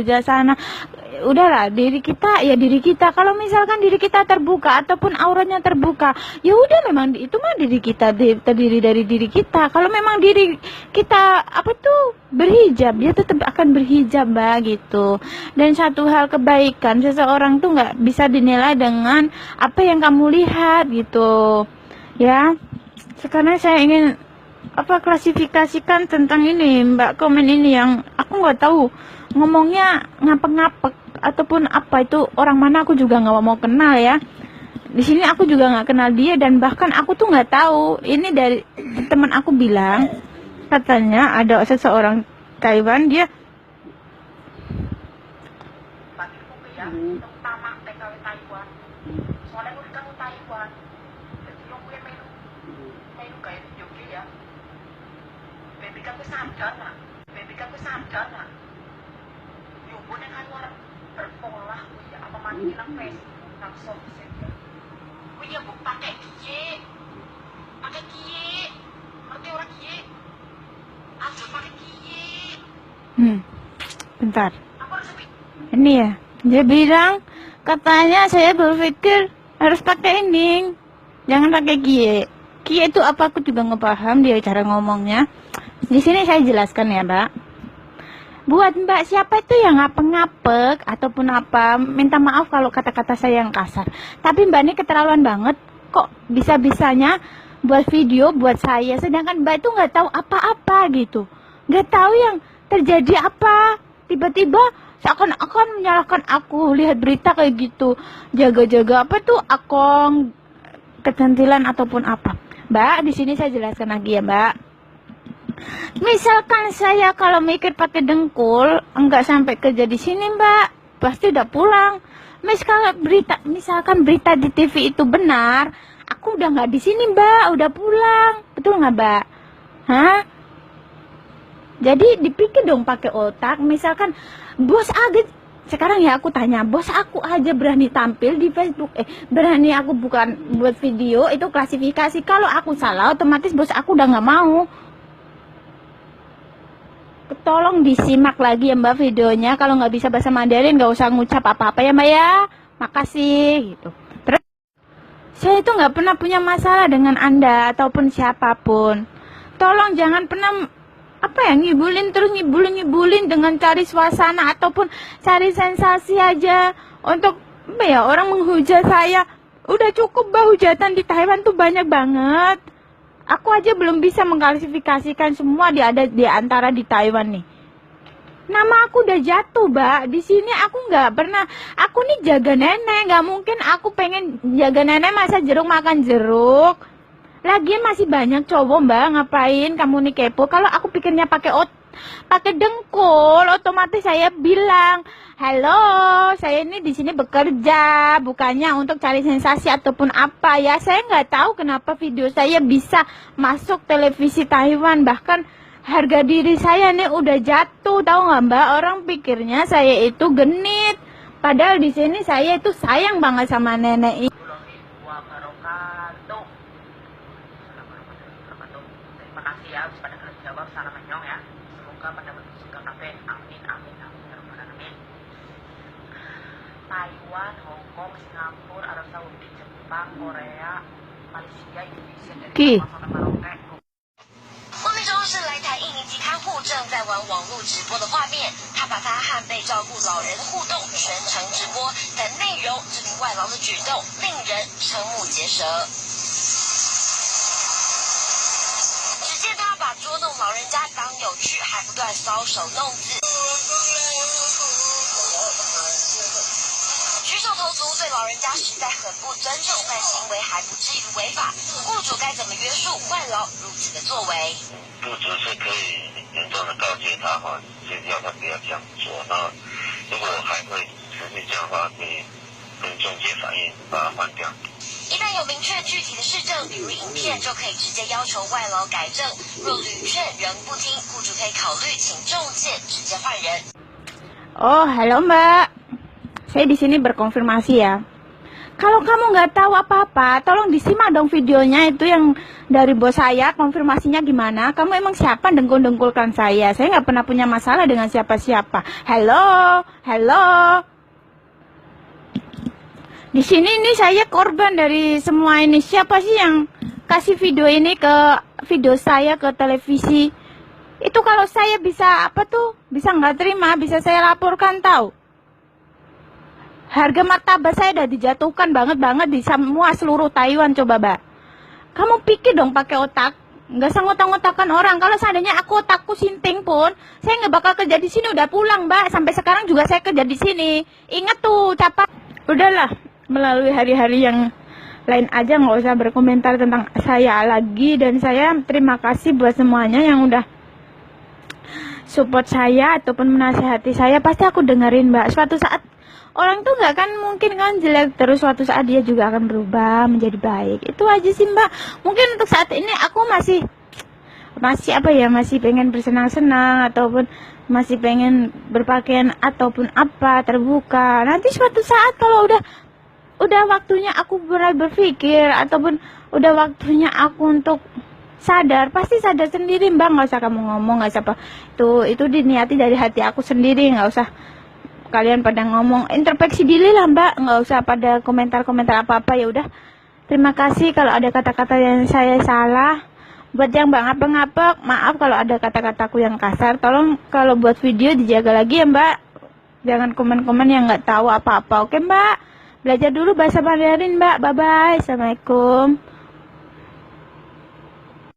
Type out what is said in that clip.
menghujat sana. Udahlah, diri kita ya diri kita. Kalau misalkan diri kita terbuka ataupun auratnya terbuka, ya udah, memang itu mah diri kita, terdiri dari diri kita. Kalau memang diri kita berhijab, dia tetap akan berhijab, Mbak, gitu. Dan satu hal, kebaikan seseorang tuh nggak bisa dinilai dengan apa yang kamu lihat, gitu ya. Sekarang saya ingin klasifikasikan tentang ini, Mbak, komen ini yang aku nggak tahu ngomongnya ngapek-ngapek ataupun apa itu orang mana, aku juga nggak mau kenal ya. Di sini aku juga nggak kenal dia, dan bahkan aku tuh nggak tahu. Ini dari teman aku bilang, katanya ada seseorang Taiwan, dia bentar. Ini ya, dia bilang katanya saya berpikir harus pakai ini, jangan pakai kie. Kie itu apa, aku juga ngepaham dia cara ngomongnya. Di sini saya jelaskan ya, Mbak. Buat Mbak siapa itu yang ngapek-ngapek ataupun apa, minta maaf kalau kata-kata saya yang kasar. Tapi Mbak ini keterlaluan banget, kok bisa-bisanya buat video buat saya, sedangkan Mbak itu nggak tahu apa-apa gitu, nggak tahu yang terjadi apa. Tiba-tiba seakan-akan menyalahkan aku, lihat berita kayak gitu, jaga-jaga apa tuh akong kecantilan ataupun apa. Mbak, di sini saya jelaskan lagi ya, Mbak. Misalkan saya kalau mikir pakai dengkul, enggak sampai kerja di sini, Mbak, pasti udah pulang. Misalkan berita di TV itu benar, aku udah nggak di sini, Mbak, udah pulang. Betul nggak, Mbak? Hah? Jadi dipikir dong pakai otak. Misalkan bos aja, sekarang ya aku tanya, bos aku aja berani tampil di Facebook, berani aku bukan buat video, itu klasifikasi. Kalau aku salah, otomatis bos aku udah nggak mau. Tolong disimak lagi ya, Mbak, videonya. Kalau nggak bisa bahasa Mandarin, nggak usah ngucap apa-apa ya, Mbak ya. Makasih gitu. Terus saya itu nggak pernah punya masalah dengan Anda ataupun siapapun. Tolong jangan pernah ngibulin dengan cari suasana ataupun cari sensasi aja untuk orang menghujat saya. Udah cukup, Mbak, hujatan di Taiwan tuh banyak banget. Aku aja belum bisa mengklasifikasikan semua ada di antara di Taiwan nih. Nama aku udah jatuh, Mbak. Di sini aku nggak pernah. Aku nih jaga nenek, nggak mungkin aku pengen jaga nenek masa jeruk makan jeruk. Lagian masih banyak cowok, Mbak, ngapain kamu nih kepo? Kalau aku pikirnya pakai dengkul, otomatis saya bilang, halo, saya ini di sini bekerja, bukannya untuk cari sensasi ataupun apa ya. Saya nggak tahu kenapa video saya bisa masuk televisi Taiwan, bahkan harga diri saya nih udah jatuh, tahu nggak, Mbak? Orang pikirnya saya itu genit, padahal di sini saya itu sayang banget sama nenek. Ya, harus pada kalian jawab salam menyong ya. Semoga pada bersuka kafe. Amin, amin, amin, amin. Taiwan, Hong Kong, Singapura, Arab Saudi, Jepang, Korea, Malaysia, Indonesia, dan Maroke. 画面中是来台印尼籍看护正在玩网络直播的画面，他把他和被照顾老人的互动全程直播，但内容这名外劳的举动令人瞠目结舌。把捉弄老人家当有趣，还不断搔首弄姿，举手投足对老人家实在很不尊重，但行为还不至于违法。雇主该怎么约束外劳如此的作为？雇主是可以严重的告诫他哈，先要他不要这样做。那如果还会持续这样的话，可以跟中介反映，把它换掉。一旦有明确具体的事证，比如影片，就可以直接要求外劳改正。若屡劝仍不听，雇主可以考虑请中介直接换人。Oh, halo, Mbak. Saya di sini berkonfirmasi ya. Kalau kamu nggak tahu apa-apa, tolong disimak dong videonya itu yang dari bos saya, konfirmasinya gimana. Kamu emang siapa dengkul-dengkulkan saya? Saya nggak pernah punya masalah dengan siapa-siapa. Hello, hello. Di sini nih saya korban dari semua ini. Siapa sih yang kasih video ini video saya ke televisi? Itu kalau saya bisa bisa nggak terima, bisa saya laporkan tahu. Harga martabat saya udah dijatuhkan banget di semua seluruh Taiwan, coba Mbak. Kamu pikir dong pakai otak, nggak usah ngotak-ngotakan orang. Kalau seandainya otakku sinting pun, saya nggak bakal kerja di sini, udah pulang Mbak. Sampai sekarang juga saya kerja di sini. Ingat tuh, capek. Udahlah, melalui hari-hari yang lain aja, nggak usah berkomentar tentang saya lagi. Dan saya terima kasih buat semuanya yang udah support saya ataupun menasihati saya. Pasti aku dengerin Mbak. Suatu saat orang tuh nggak kan mungkin kan jelek terus, suatu saat dia juga akan berubah menjadi baik. Itu aja sih Mbak. Mungkin untuk saat ini aku masih masih pengen bersenang-senang ataupun masih pengen berpakaian ataupun apa terbuka. Nanti suatu saat kalau udah waktunya aku mulai berpikir ataupun udah waktunya aku untuk sadar, pasti sadar sendiri Mbak. Nggak usah kamu ngomong, nggak usah apa. Itu diniati dari hati aku sendiri, nggak usah kalian pada ngomong. Introspeksi diri lah Mbak, nggak usah pada komentar-komentar apa-apa. Ya udah, terima kasih kalau ada kata-kata yang saya salah. Buat yang ngapa-ngapa, maaf kalau ada kata-kataku yang kasar. Tolong kalau buat video dijaga lagi ya Mbak, jangan komen-komen yang nggak tahu apa-apa. Oke Mbak, belajar dulu bahasa Mandarin Mbak. Bye bye, assalamualaikum.